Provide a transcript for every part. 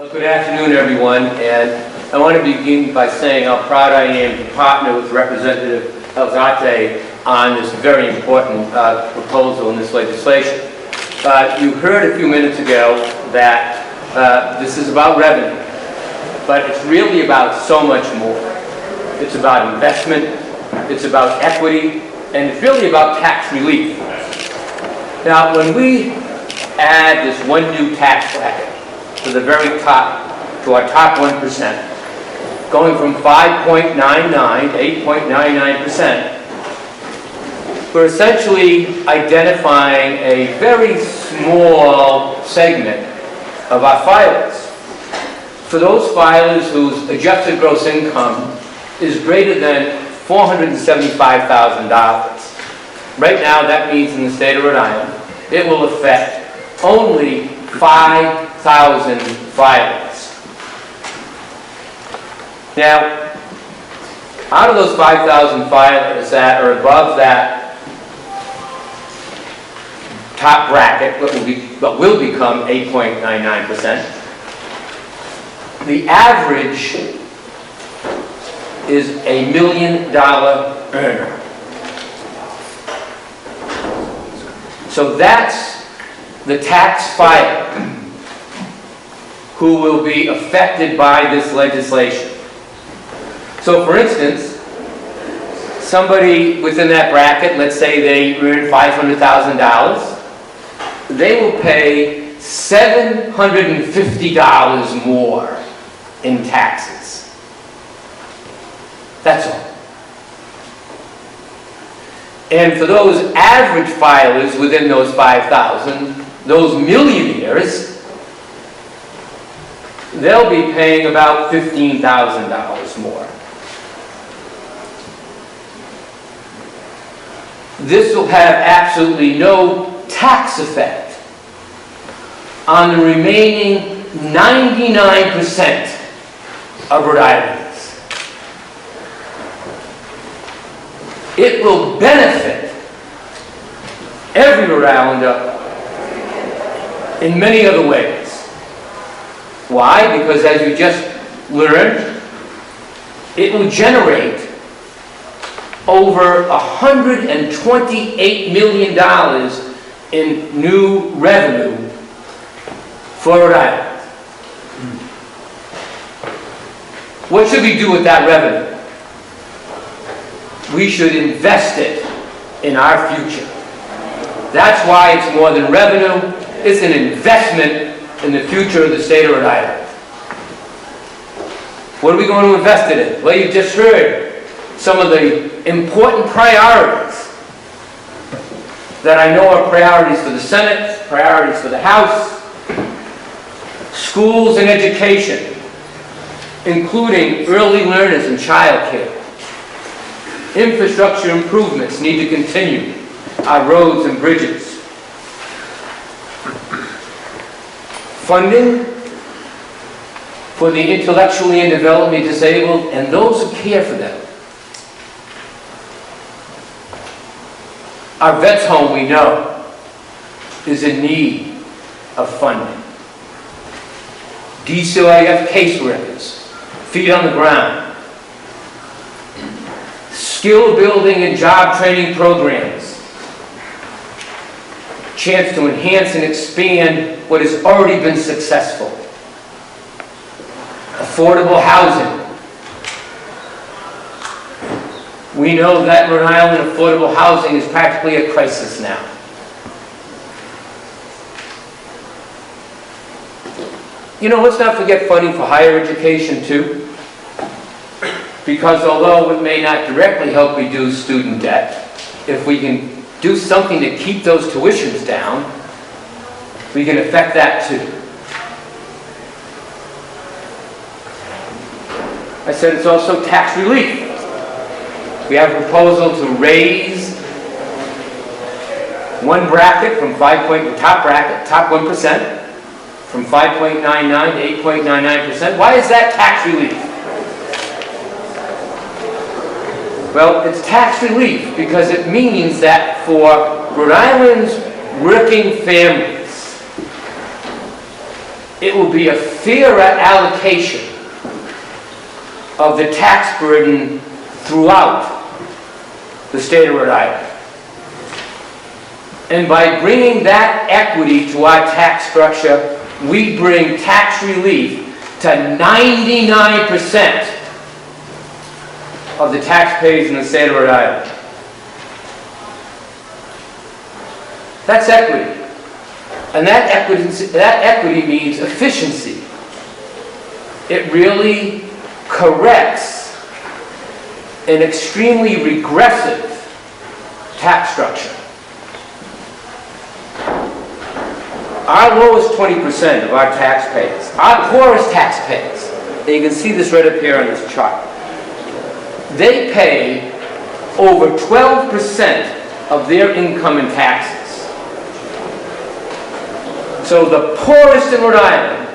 Well, good afternoon, everyone, and I want to begin by saying how proud I am to partner with Representative Elzate on this very important proposal in this legislation. You heard a few minutes ago that this is about revenue, but it's really about so much more. It's about investment, it's about equity, and it's really about tax relief. Now, when we add this one new tax bracket to the very top, to our top 1%, going from 5.99 to 8.99%, we're essentially identifying a very small segment of our filers. For those filers whose adjusted gross income is greater than $475,000. Right now, that means in the state of Rhode Island, it will affect only 5,000 filers. Now, out of those 5,000 filers that are above that top bracket, what will become 8.99%, the average is $1 million earner. So that's the tax filer who will be affected by this legislation. So for instance, somebody within that bracket, let's say they earn $500,000, they will pay $750 more in taxes. That's all. And for those average filers within those 5,000, those millionaires, they'll be paying about $15,000 more. This will have absolutely no tax effect on the remaining 99% of Rhode Islanders. It will benefit every Rhode Islander in many other ways. Why? Because as you just learned, it will generate over $128 million in new revenue for Rhode Island. What should we do with that revenue? We should invest it in our future. That's why it's more than revenue. It's an investment in the future of the state of Rhode Island. What are we going to invest it in? Well, you just heard some of the important priorities that I know are priorities for the Senate, priorities for the House. Schools and education, including early learners and child care. Infrastructure improvements need to continue. Our roads and bridges. Funding for the intellectually and developmentally disabled and those who care for them. Our vets home, we know, is in need of funding. DCIF caseworkers, feet on the ground. Skill building and job training programs. Chance to enhance and expand what has already been successful. Affordable housing. We know that Rhode Island affordable housing is practically a crisis now. You know, let's not forget funding for higher education too. Because although it may not directly help reduce student debt, if we can do something to keep those tuitions down, we can affect that too. I said it's also tax relief. We have a proposal to raise one bracket from top 1%, from 5.99 to 8.99%. Why is that tax relief? Well, it's tax relief because it means that for Rhode Island's working families, it will be a fairer allocation of the tax burden throughout the state of Rhode Island. And by bringing that equity to our tax structure, we bring tax relief to 99% of the taxpayers in the state of Rhode Island. That's equity. And that equity means efficiency. It really corrects an extremely regressive tax structure. Our lowest 20% of our taxpayers, our poorest taxpayers, and you can see this right up here on this chart, they pay over 12% of their income in taxes. So the poorest in Rhode Island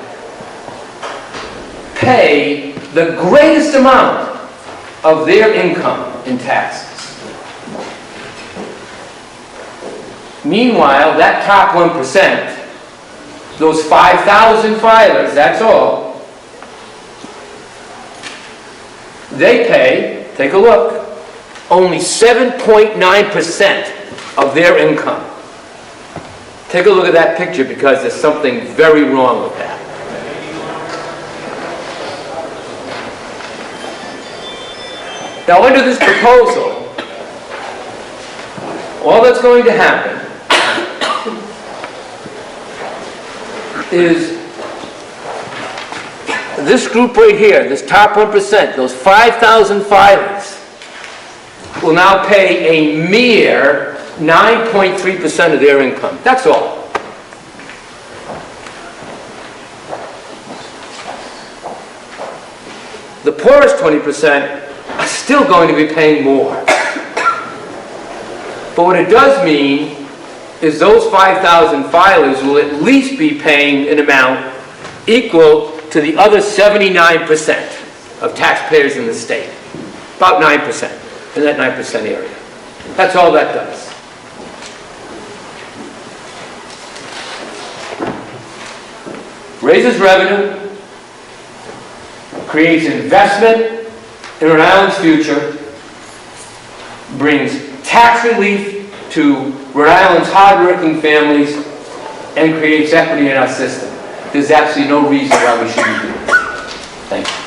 pay the greatest amount of their income in taxes. Meanwhile, that top 1%, those 5,000 filers, that's all, they pay, take a look, only 7.9% of their income. Take a look at that picture because there's something very wrong with that. Now, under this proposal, all that's going to happen is this group right here, this top 1%, those 5,000 filers, will now pay a mere 9.3% of their income. That's all. The poorest 20% are still going to be paying more. But what it does mean is those 5,000 filers will at least be paying an amount equal to the other 79% of taxpayers in the state. About 9%, in that 9% area. That's all that does. Raises revenue, creates investment in Rhode Island's future, brings tax relief to Rhode Island's hard-working families, and creates equity in our system. There's absolutely no reason why we shouldn't do this. Thank you.